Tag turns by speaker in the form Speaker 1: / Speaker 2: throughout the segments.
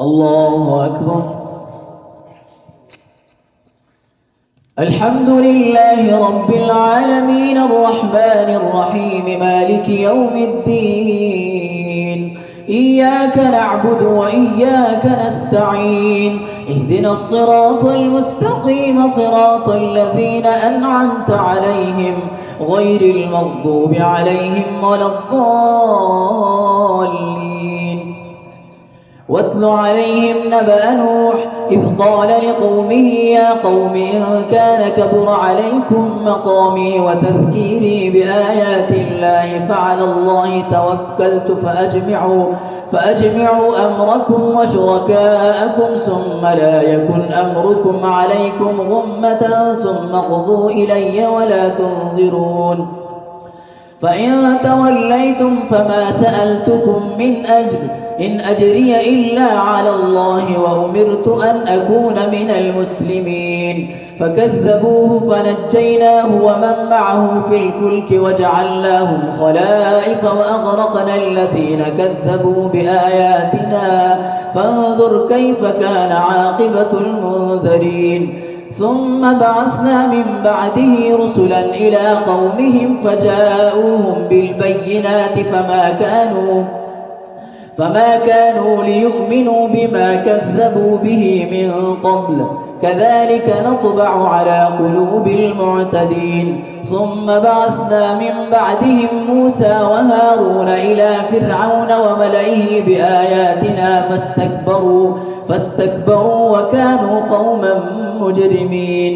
Speaker 1: الله أكبر. الحمد لله رب العالمين الرحمن الرحيم مالك يوم الدين. إياك نعبد وإياك نستعين. اهدنا الصراط المستقيم صراط الذين أنعمت عليهم غير المغضوب عليهم ولا الضالين. واتل عليهم نبأ نوح إذ قال لقومه يا قوم إن كان كبر عليكم مقامي وتذكيري بآيات الله فعلى الله توكلت فأجمعوا أمركم وشركاءكم ثم لا يكن أمركم عليكم غمة ثم اقضوا إلي ولا تنظرون. فإن توليتم فما سألتكم من أجر إن أجري إلا على الله وأمرت أن أكون من المسلمين. فكذبوه فنجيناه ومن معه في الفلك وجعلناهم خلائف وأغرقنا الذين كذبوا بآياتنا فانظر كيف كان عاقبة المنذرين. ثم بعثنا من بعده رسلا إلى قومهم فجاءوهم بالبينات فما كانوا ليؤمنوا بما كذبوا به من قبل كذلك نطبع على قلوب المعتدين. ثم بعثنا من بعدهم موسى وهارون إلى فرعون وملئه بآياتنا فاستكبروا وكانوا قوما مجرمين.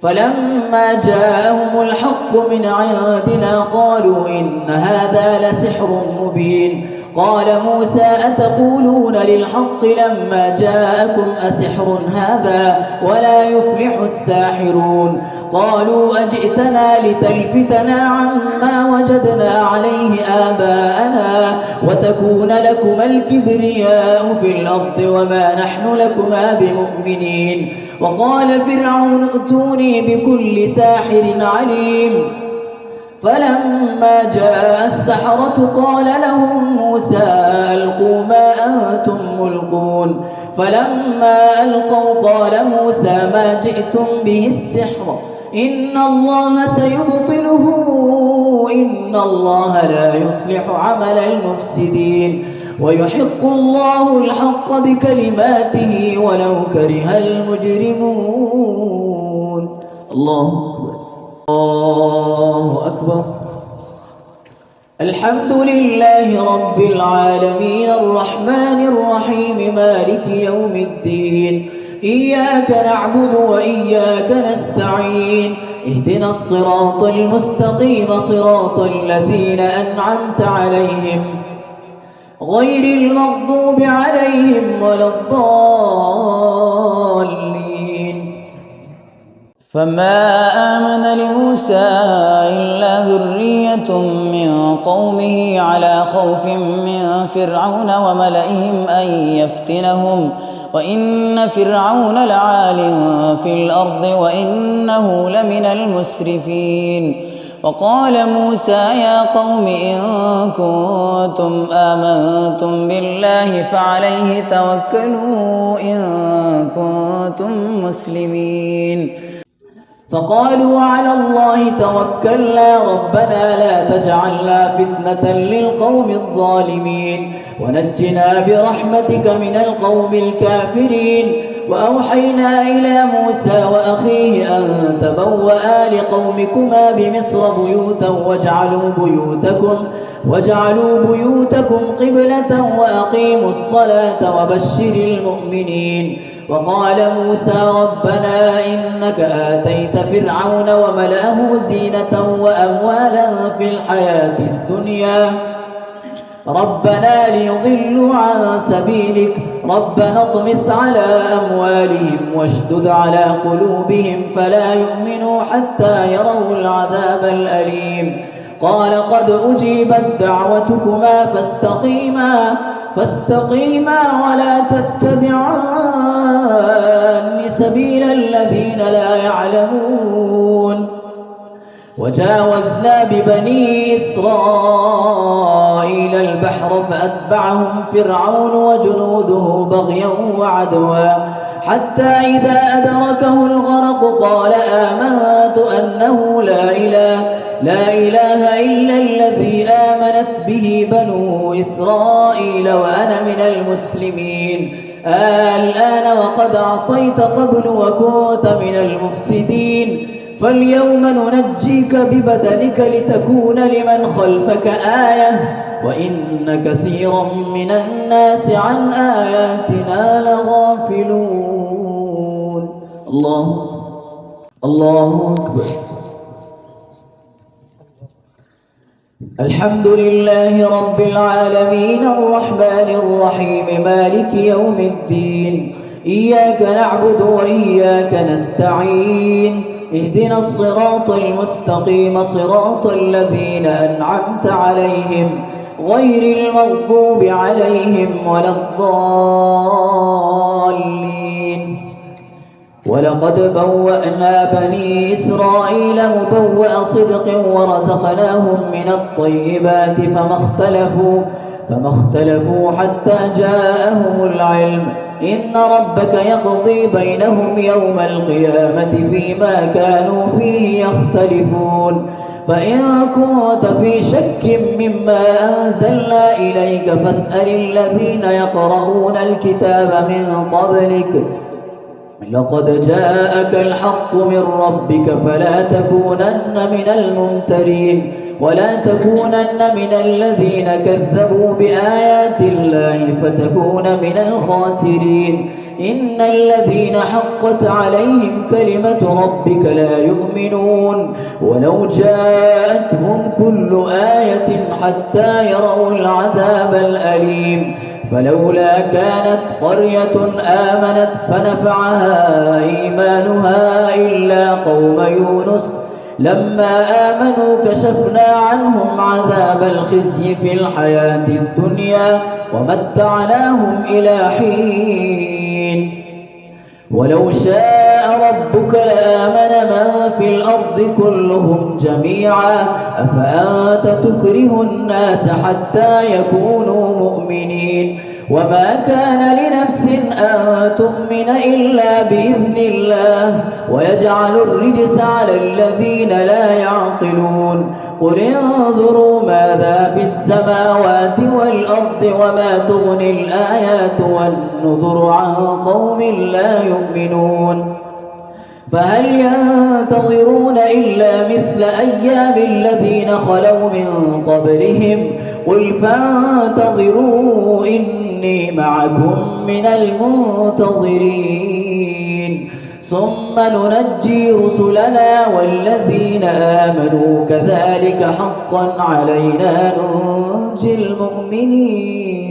Speaker 1: فلما جاءهم الحق من عندنا قالوا إن هذا لسحر مبين. قال موسى أتقولون للحق لما جاءكم أسحر هذا ولا يفلح الساحرون. قالوا أجئتنا لتلفتنا عما وجدنا عليه آباءنا وتكون لكما الكبرياء في الأرض وما نحن لكما بمؤمنين. وقال فرعون ائتوني بكل ساحر عليم. فلما جاء السحرة قال لهم موسى ألقوا ما أنتم ملقون. فلما ألقوا قال موسى ما جئتم به السحر إن الله سيبطله إن الله لا يصلح عمل المفسدين ويحق الله الحق بكلماته ولو كره المجرمون. الله أكبر. الله أكبر. الحمد لله رب العالمين الرحمن الرحيم مالك يوم الدين. إياك نعبد وإياك نستعين. اهدنا الصراط المستقيم صراط الذين أنعمت عليهم غير المغضوب عليهم ولا الضالين.
Speaker 2: فما آمن لموسى إلا ذرية من قومه على خوف من فرعون وملئهم أن يفتنهم وإن فرعون لعال في الأرض وإنه لمن المسرفين. وقال موسى يا قوم إن كنتم آمنتم بالله فعليه توكلوا إن كنتم مسلمين.
Speaker 1: فقالوا على الله توكلنا ربنا لا تجعلنا فتنة للقوم الظالمين ونجنا برحمتك من القوم الكافرين. وأوحينا إلى موسى وأخيه أن تبوأ لقومكما بمصر بيوتا واجعلوا بيوتكم قبلة وأقيموا الصلاة وبشر المؤمنين. وقال موسى ربنا إنك آتيت فرعون وملأه زينة وأموالا في الحياة الدنيا ربنا ليضلوا عن سبيلك ربنا اطمس على أموالهم واشدد على قلوبهم فلا يؤمنوا حتى يروا العذاب الأليم. قال قد أجيبت دعوتكما فاستقيما ولا تتبعان سبيل الذين لا يعلمون. وجاوزنا ببني إسرائيل البحر فأتبعهم فرعون وجنوده بغيا وعدوا حتى إذا أدركه الغرق قال آمنت أنه لا إله إلا الذي آمنت به بنو إسرائيل وأنا من المسلمين الآن وقد عصيت قبل وكنت من المفسدين فاليوم ننجيك ببدنك لتكون لمن خلفك آية وإن كثيرا من الناس عن آياتنا لغافلون. الله أكبر. الحمد لله رب العالمين الرحمن الرحيم مالك يوم الدين إياك نعبد وإياك نستعين اهدنا الصراط المستقيم صراط الذين أنعمت عليهم غير المغضوب عليهم ولا الضالين. ولقد بوأنا بني إسرائيل مبوأ صدق ورزقناهم من الطيبات فما اختلفوا حتى جاءهم العلم إن ربك يقضي بينهم يوم القيامة فيما كانوا فيه يختلفون. فإن كنت في شك مما أنزلنا إليك فاسأل الذين يقرؤون الكتاب من قبلك لقد جاءك الحق من ربك فلا تكونن من الممترين ولا تكونن من الذين كذبوا بآيات الله فتكون من الخاسرين. إن الذين حقت عليهم كلمة ربك لا يؤمنون ولو جاءتهم كل آية حتى يروا العذاب الأليم. فلولا كانت قرية آمنت فنفعها إيمانها إلا قوم يونس لما آمنوا كشفنا عنهم عذاب الخزي في الحياة الدنيا ومتعناهم إلى حين. ولو شاء ربك لآمن من في الأرض كلهم جميعا أفأنت تكره الناس حتى يكونوا مؤمنين وما كان لنفس أن تؤمن إلا بإذن الله ويجعل الرجس على الذين لا يعقلون. قل انظروا ماذا في السماوات والأرض وما تغني الآيات والنذر عن قوم لا يؤمنون. فهل ينتظرون إلا مثل أيام الذين خلوا من قبلهم قل فانتظروا إني معكم من المنتظرين ثم ننجي رسلنا والذين آمنوا كذلك حقا علينا ننجي المؤمنين.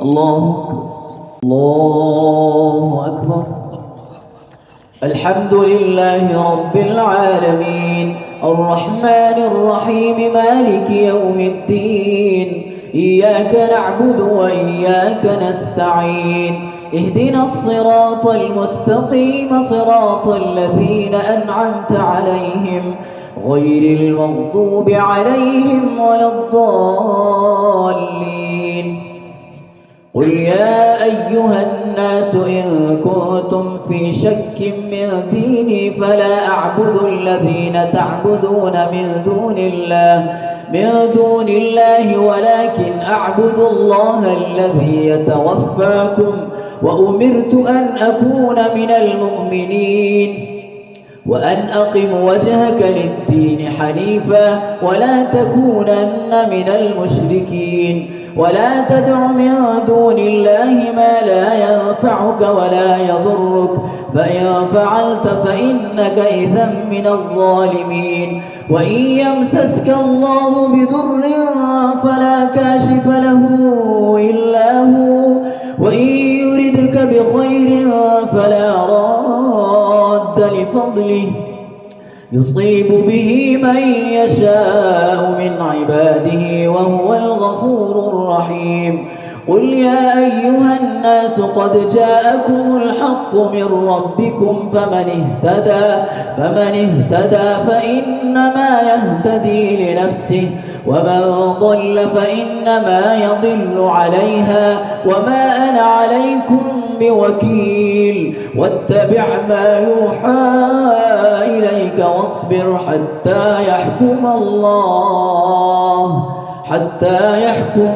Speaker 1: الله أكبر. الحمد لله رب العالمين الرحمن الرحيم مالك يوم الدين إياك نعبد وإياك نستعين اهدنا الصراط المستقيم صراط الذين أنعمت عليهم غير المغضوب عليهم ولا الضالين. قل يا أيها الناس إن كنتم في شك من ديني فلا أعبد الذين تعبدون من دون الله ولكن أعبد الله الذي يتوفاكم وأمرت أن أكون من المؤمنين وأن أقم وجهك للدين حنيفا ولا تكونن من المشركين ولا تدع من دون الله ما لا ينفعك ولا يضرك فإن فعلت فإنك إذا من الظالمين. وإن يمسسك الله بضر فلا كاشف له إلا هو وإن يردك بخير فلا راد لفضله يصيب به من يشاء من عباده وهو الغفور الرحيم. قل يا أيها الناس قد جاءكم الحق من ربكم فمن اهتدى فإنما يهتدي لنفسه ومن ضل فإنما يضل عليها وما أنا عليكم بوكيل واتبع ما يوحى إليك واصبر حتى يحكم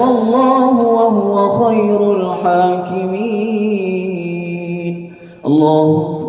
Speaker 1: الله وهو خير الحاكمين. الله